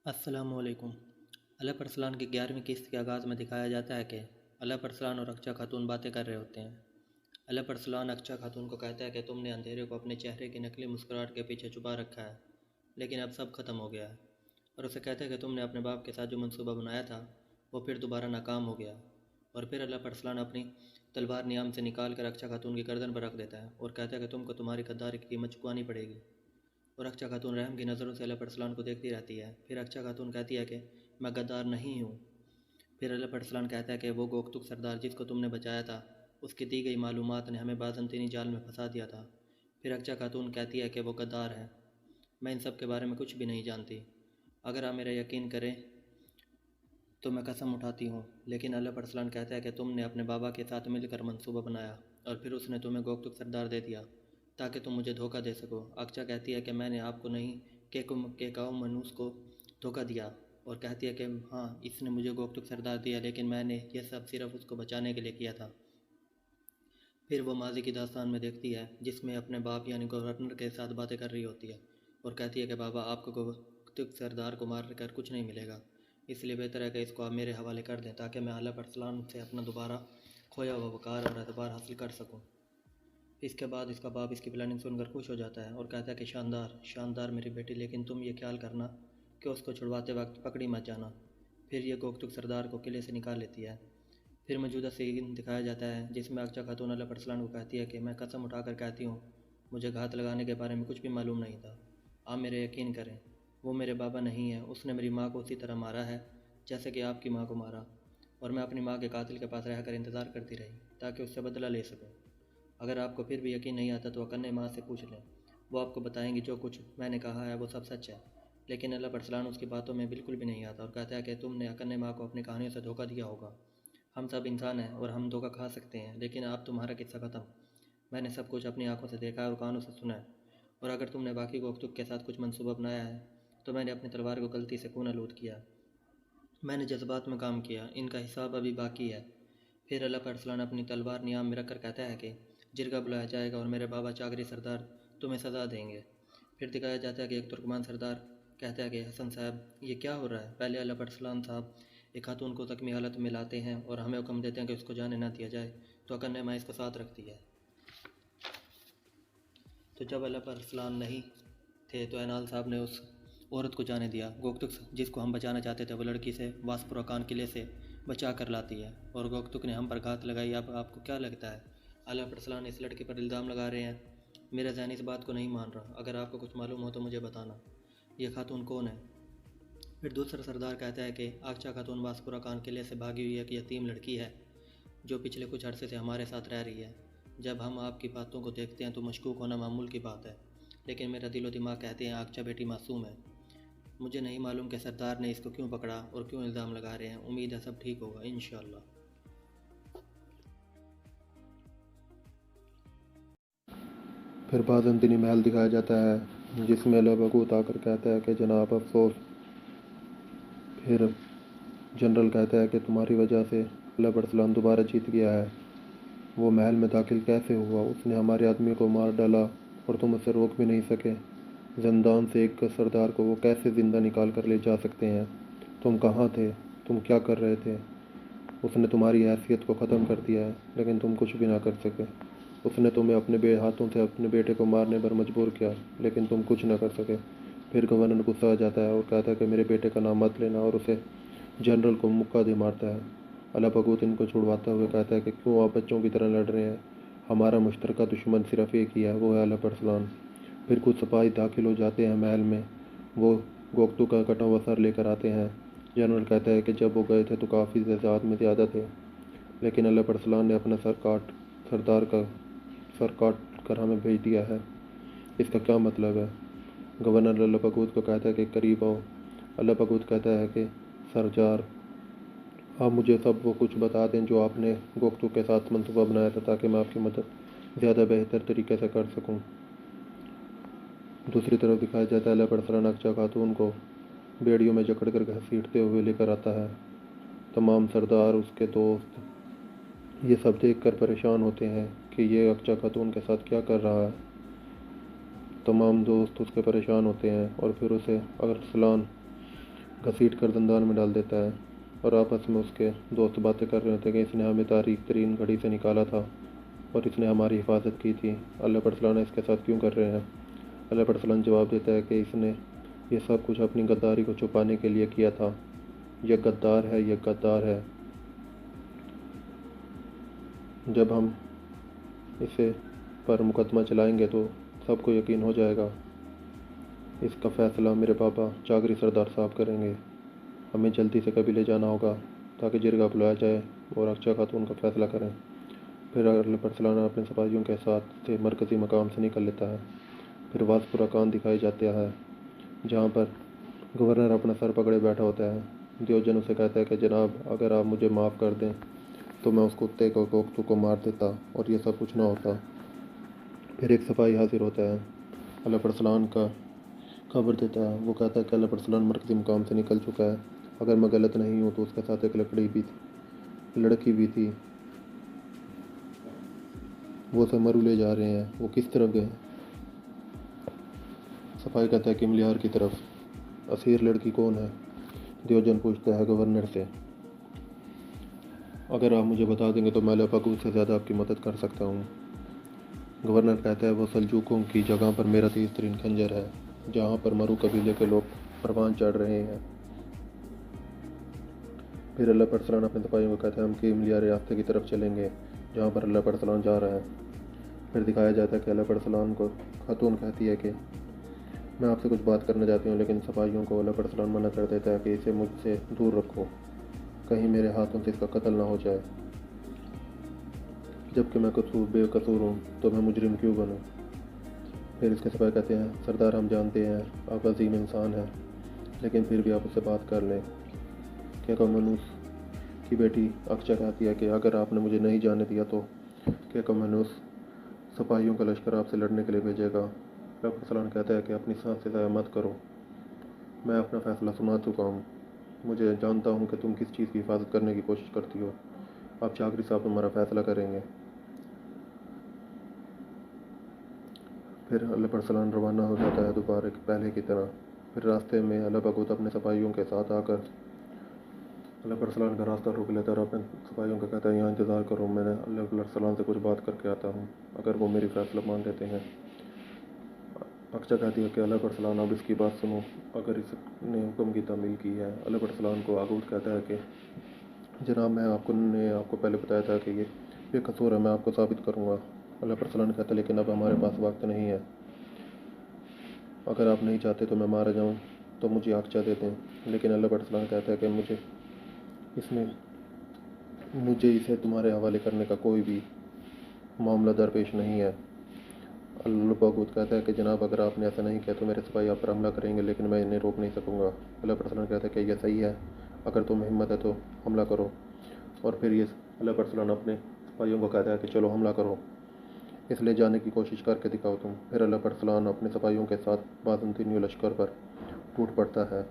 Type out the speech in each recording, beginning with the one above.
अस्सलामुअलैकुम। अलप अरसलान की 11वीं किस्त के आगाज़ में दिखाया जाता है कि अलप अरसलान और अक्चा खातून बातें कर रहे होते हैं। अलप अरसलान अक्चा खातून को कहता है कि तुमने अंधेरे को अपने चेहरे की नकली मुस्कुराहट के पीछे छुपा रखा है, लेकिन अब सब खत्म हो गया है। और उसे कहता है कि तुमने अपने बाप के साथ जो मंसूबा बनाया था वो फिर दोबारा नाकाम हो गया। और फिर अलप अरसलान अपनी तलवार नियाम से निकाल कर अक्चा खातून की गर्दन पर रख देता है और कहता है कि तुमको तुम्हारी गद्दारी की कीमत चुकानी पड़ेगी। और अक्चा खातून रहम की नज़रों से अलप अरसलान को देखती रहती है। फिर अक्चा खातून कहती है कि मैं गद्दार नहीं हूँ। फिर अलप अरसलान कहता है कि वो गोकतुक सरदार जिसको तुमने बचाया था, उसकी दी गई मालूमात ने हमें बाज़ंतीनी जाल में फंसा दिया था। फिर अक्चा खातून कहती है कि वो गद्दार है, मैं इन सब के बारे में कुछ भी नहीं जानती। अगर आप मेरा यकीन करें तो मैं कसम उठाती हूँ। लेकिन अलप अरसलान कहता है कि तुमने अपने बाबा के साथ मिलकर मंसूबा बनाया और फिर उसने तुम्हें गोकतुक सरदार दे दिया ताकि तुम मुझे धोखा दे सको। अक्चा कहती है कि मैंने आपको नहीं, के काउम मनूस को धोखा दिया। और कहती है कि हाँ, इसने मुझे गोकतुक सरदार दिया, लेकिन मैंने यह सब सिर्फ उसको बचाने के लिए किया था। फिर वो माजी की दास्तान में देखती है जिसमें अपने बाप यानी गवर्नर के साथ बातें कर रही होती है और कहती है कि बाबा, आपको गोकतुक सरदार को मार कर कुछ नहीं मिलेगा, इसलिए बेहतर है कि इसको आप मेरे हवाले कर दें ताकि मैं अलप अरसलान से अपना दोबारा खोया हुआ वक़ार और एतबार हासिल कर सकूं। इसके बाद इसका बाप इसकी प्लानिंग सुनकर खुश हो जाता है और कहता है कि शानदार शानदार मेरी बेटी, लेकिन तुम ये ख्याल करना कि उसको छुड़वाते वक्त पकड़ी मत जाना। फिर ये गोकतुक सरदार को किले से निकाल लेती है। फिर मौजूदा सीन दिखाया जाता है जिसमें अक्चा खातून अलप अरसलान को कहती है कि मैं कसम उठाकर कहती हूँ, मुझे घात लगाने के बारे में कुछ भी मालूम नहीं था। आप मेरे यकीन करें, वो मेरे बाबा नहीं है। उसने मेरी माँ को उसी तरह मारा है जैसे कि आपकी माँ को मारा। और मैं अपनी माँ के कातिल के पास रहकर इंतज़ार करती रही ताकि उससे बदला ले सकूं। अगर आपको फिर भी यकीन नहीं आता तो अकन्ने माँ से पूछ लें, वो आपको बताएंगी जो कुछ मैंने कहा है वो सब सच है। लेकिन अलप अरसलान उसकी बातों में बिल्कुल भी नहीं आता और कहता है कि तुमने अकन्ने माँ को अपनी कहानियों से धोखा दिया होगा। हम सब इंसान हैं और हम धोखा खा सकते हैं, लेकिन अब तुम्हारा किस्सा ख़त्म। मैंने सब कुछ अपनी आंखों से देखा है और कानों से सुना है। और अगर तुमने बाकी गोफ्तुक के साथ कुछ मंसूबा बनाया है तो मैंने अपनी तलवार को गलती से खून आलूद किया। मैंने जज्बात में काम किया, इनका हिसाब अभी बाकी है। फिर अलप अरसलान अपनी तलवार नियाम में रखकर कहता है कि जिरगा बुलाया जाएगा और मेरे बाबा चागरी सरदार तुम्हें सज़ा देंगे। फिर दिखाया जाता है कि एक तुर्कमान सरदार कहता है कि हसन साहब, ये क्या हो रहा है। पहले अलप अरसलान साहब एक खातून को ज़ख्मी हालत में लाते हैं और हमें हुक्म देते हैं कि उसको जाने ना दिया जाए, तो अकन्ने माँ इसको साथ रखती है। तो जब अलप अरसलान नहीं थे तो ऐनाल साहब ने उस औरत को जाने दिया। गोकतुक जिसको हम बचाना चाहते थे वो लड़की से वासपुरकान किले से बचा कर लाती है और गोकतुक ने हम पर घात लगाई। अब आपको क्या लगता है अलप अरसलान इस लड़की पर इल्ज़ाम लगा रहे हैं? मेरा जहन इस बात को नहीं मान रहा। अगर आपको कुछ मालूम हो तो मुझे बताना, ये खातून कौन है। फिर दूसरा सरदार कहता है कि आगचा खातून वासपुरा खान किले से भागी हुई एक यतीम लड़की है जो पिछले कुछ अरसे से हमारे साथ रह रही है। जब हम आपकी बातों को देखते हैं तो मशकूक होना मामूल की बात है, लेकिन मेरा दिलो दिमाग कहते हैं आगचा बेटी मासूम है। मुझे नहीं मालूम कि सरदार ने इसको क्यों पकड़ा और क्यों इल्ज़ाम लगा रहे हैं। उम्मीद है सब ठीक होगा इंशाअल्लाह। फिर बाज़ंतीनी महल दिखाया जाता है जिसमें लबकूत आकर कहता है कि जनाब अफसोस। फिर जनरल कहता है कि तुम्हारी वजह से लब अरसलान दोबारा जीत गया है। वो महल में दाखिल कैसे हुआ? उसने हमारे आदमी को मार डाला और तुम उसे रोक भी नहीं सके। जिंदान से एक सरदार को वो कैसे ज़िंदा निकाल कर ले जा सकते हैं? तुम कहाँ थे? तुम क्या कर रहे थे? उसने तुम्हारी हैसियत को ख़त्म कर दिया है, लेकिन तुम कुछ भी ना कर सके। उसने तुम्हें अपने हाथों से अपने बेटे को मारने पर मजबूर किया, लेकिन तुम कुछ न कर सके। फिर गवर्नर गुस्सा आ जाता है और कहता है कि मेरे बेटे का नाम मत लेना, और उसे जनरल को मुक्का दे मारता है। अला बगूत इनको छुड़वाता हुए कहता है कि क्यों आप बच्चों की तरह लड़ रहे हैं? हमारा मुश्तरका दुश्मन सिर्फ एक ही है, वो है अलप अरसलान। फिर कुछ सिपाही दाखिल हो जाते हैं महल में। वो गोख्तू का कटा हुआ सर लेकर आते हैं। जनरल कहता है कि जब वो गए थे तो काफ़ी ज़्यादा में ज़्यादा थे, लेकिन अलप अरसलान ने अपना सरदार का सर काट कर हमें भेज दिया है। इसका क्या मतलब है? गवर्नर लल्ला बगूत को कहता है कि करीब आओ। अल्लाह बगूत कहता है कि सरजार, आप मुझे सब वो कुछ बता दें जो आपने गोख्तू के साथ मंसूबा बनाया था, ताकि मैं आपकी मदद ज़्यादा बेहतर तरीके से कर सकूं। दूसरी तरफ दिखाया जाता है अल्लाह अरसलान अक्चा खातून को बेड़ियों में जकड़ कर घसीटते हुए लेकर आता है। तमाम सरदार, उसके दोस्त, ये सब देखकर परेशान होते हैं कि ये अक्चा खातून के साथ क्या कर रहा है। तमाम दोस्त उसके परेशान होते हैं और फिर उसे अरसलान घसीट कर जंजाल में डाल देता है। और आपस में उसके दोस्त बातें कर रहे होते हैं कि इसने हमें तारीख तरीन घड़ी से निकाला था और इसने हमारी हिफाजत की थी, अल्लाह परसलान इसके साथ क्यों कर रहे हैं। अल्लाह परसलान जवाब देता है कि इसने ये सब कुछ अपनी गद्दारी को छुपाने के लिए किया था। यह गद्दार है, यह गद्दार है। जब हम इसे पर मुकदमा चलाएंगे तो सबको यकीन हो जाएगा। इसका फ़ैसला मेरे पापा चागरी सरदार साहब करेंगे। हमें जल्दी से कबीले जाना होगा ताकि जिरगा बुलाया जाए और अक्षय खातून का फ़ैसला करें। फिर अल्लाह परसलान अपने सिपाहियों के साथ से मरकज़ी मकाम से निकल लेता है। फिर वासपुरा कान दिखाई जाता है जहाँ पर गवर्नर अपना सर पकड़े बैठा होता है। दियोजन उसे कहता है कि जनाब, अगर आप मुझे माफ़ कर दें तो मैं उस कुत्ते को कोकतू को मार देता और ये सब कुछ ना होता। फिर एक सिपाही हाजिर होता है, अल्लाह परसलान का खबर देता है। वो कहता है कि अल्लाह परसलान मरकज़ी मुकाम से निकल चुका है। अगर मैं गलत नहीं हूँ तो उसके साथ एक लड़की भी थी। वो समरू ले जा रहे हैं। वो किस तरफ गए? सिपाही कहता है किमलिहार की तरफ। असीर लड़की कौन है? दियोजन पूछता है गवर्नर से। अगर आप मुझे बता देंगे तो मैं अल्लाह से ज़्यादा आपकी मदद कर सकता हूँ। गवर्नर कहता है वो सल्जूकों की जगह पर मेरा तेज़ तरीन खंजर है, जहाँ पर मरू कबीले के लोग परवान चढ़ रहे हैं। फिर अल्लाह परसलान अपने सिपाहियों को कहता है हम किमलिया रास्ते की तरफ चलेंगे जहाँ पर अल्लाह परसलान जा रहा है। फिर दिखाया जाता है कि अल्लाह परसलान को खातून कहती है कि मैं आपसे कुछ बात करना चाहती हूँ, लेकिन सिपाहियों को अल्लाह परसलान मना कर देता है कि इसे मुझसे दूर रखो, कहीं मेरे हाथों से इसका कत्ल ना हो जाए। जबकि मैं बेकसूर हूँ तो मैं मुजरिम क्यों बनूँ। फिर इसके सिपाही कहते हैं सरदार, हम जानते हैं आप अजीम इंसान हैं, लेकिन फिर भी आप उससे बात कर लें। क्या कमनूस की बेटी अक्षय कहती है कि अगर आपने मुझे नहीं जाने दिया तो क्या कमनूस सिपाहियों का लश्कर आपसे लड़ने के लिए भेजेगा। डॉक्टर सलान कहता है कि अपनी सांस से ज़ाया मत करो, मैं अपना फ़ैसला सुना चुका हूँ। मुझे जानता हूँ कि तुम किस चीज़ की हिफाजत करने की कोशिश करती हो। अब चाकरी साहब तुम्हारा फ़ैसला करेंगे। फिर अल्लाह पर सलान रवाना हो जाता है दोबारा पहले की तरह। फिर रास्ते में अल्लाह बगूत अपने सिपाहियों के साथ आकर अल्लाह पर सलान का रास्ता रोक लेता है और अपने सिपाहियों का कहता है यहाँ इंतज़ार करो, मैंने अल्लाह पर सलान से कुछ बात करके आता हूँ। अगर वो मेरी फ़ैसला मान लेते हैं। अक्षय कहती है कि अल्लाह पर सलान अब इसकी बात सुनो, अगर इसने हुक्म की तामील की है। अल्लाह पर सलान को आगूत कहता है कि जनाब, मैं आपको पहले बताया था कि ये कसूर है, मैं आपको साबित करूँगा। अल्लाह पर सलान कहता है लेकिन अब हमारे पास वक्त नहीं है, अगर आप नहीं चाहते तो मैं मारा जाऊँ तो मुझे अक्षय दे दें। लेकिन अल्लाह पर सलान कहता है कि मुझे इसे तुम्हारे हवाले करने का कोई भी मामला दरपेश नहीं है। अल्लाह बगूत कहता है कि जनाब, अगर आपने ऐसा नहीं किया तो मेरे सिपाही आप पर हमला करेंगे, लेकिन मैं इन्हें रोक नहीं सकूँगा। अल्लाह पर सलान कहता है कि यह सही है, अगर तुम हिम्मत है तो हमला करो। और फिर ये अल्लाह पर सलान अपने सिपाहियों को कहता है कि चलो हमला करो, इसलिए जाने की कोशिश करके दिखाओ तुम। फिर अल्लाह पर सलान अपने सिपाहियों के साथ बाज़ंतीनी लश्कर पर टूट पड़ता है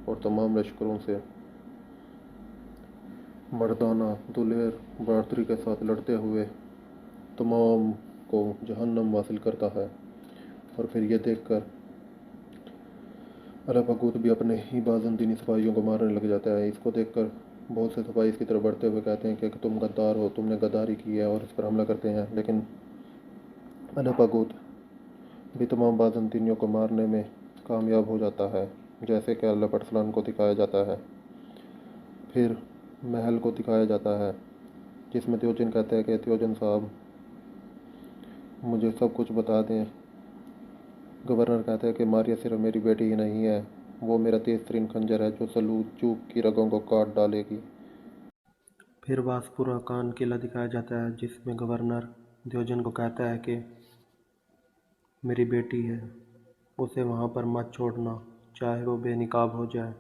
और तमाम लश्करों से मर्दाना दिलेर बहादुरी के साथ लड़ते हुए तमाम को जहन्नम वासिल करता है। और फिर ये देखकर अल्लाह बगूत भी अपने ही बाज़ंतीनी सिपाहियों को मारने लग जाता है। इसको देखकर बहुत से सिपाही इसकी तरफ बढ़ते हुए कहते हैं कि तुम गद्दार हो, तुमने गद्दारी की है, और इस पर हमला करते हैं। लेकिन अल्लाह बगूत भी तमाम बाज़ंतीनियों को मारने में कामयाब हो जाता है, जैसे कि अल्लाह पर सलान को दिखाया जाता है। फिर महल को दिखाया जाता है जिसमें त्योजन कहते हैं कि त्योजन साहब मुझे सब कुछ बता दें। गवर्नर कहता है कि मारिया सिर्फ मेरी बेटी ही नहीं है, वो मेरा तेज तरीन खंजर है जो सलूचूक की रगों को काट डालेगी। फिर वासपुरा कान किला दिखाया जाता है जिसमें गवर्नर दियोजन को कहता है कि मेरी बेटी है, उसे वहाँ पर मत छोड़ना, चाहे वो बेनिकाब हो जाए,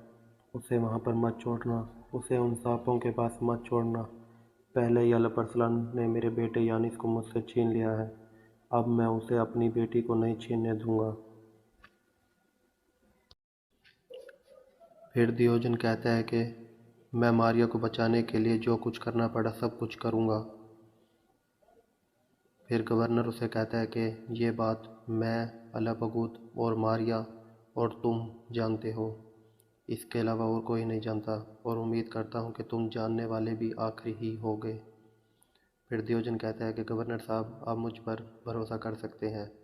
उसे वहाँ पर मत छोड़ना, उसे उन सांपों के पास मत छोड़ना। पहले ही अल्लाह परसलान ने मेरे बेटे यानिस को मुझसे छीन लिया है, अब मैं उसे अपनी बेटी को नहीं छीनने दूंगा। फिर दियोजन कहता है कि मैं मारिया को बचाने के लिए जो कुछ करना पड़ा सब कुछ करूँगा। फिर गवर्नर उसे कहता है कि ये बात मैं, अल्लाह बगूत और मारिया और तुम जानते हो, इसके अलावा और कोई नहीं जानता, और उम्मीद करता हूँ कि तुम जानने वाले भी आखिरी ही होगे। फिर दियोजन कहता है कि गवर्नर साहब, आप मुझ पर भरोसा कर सकते हैं।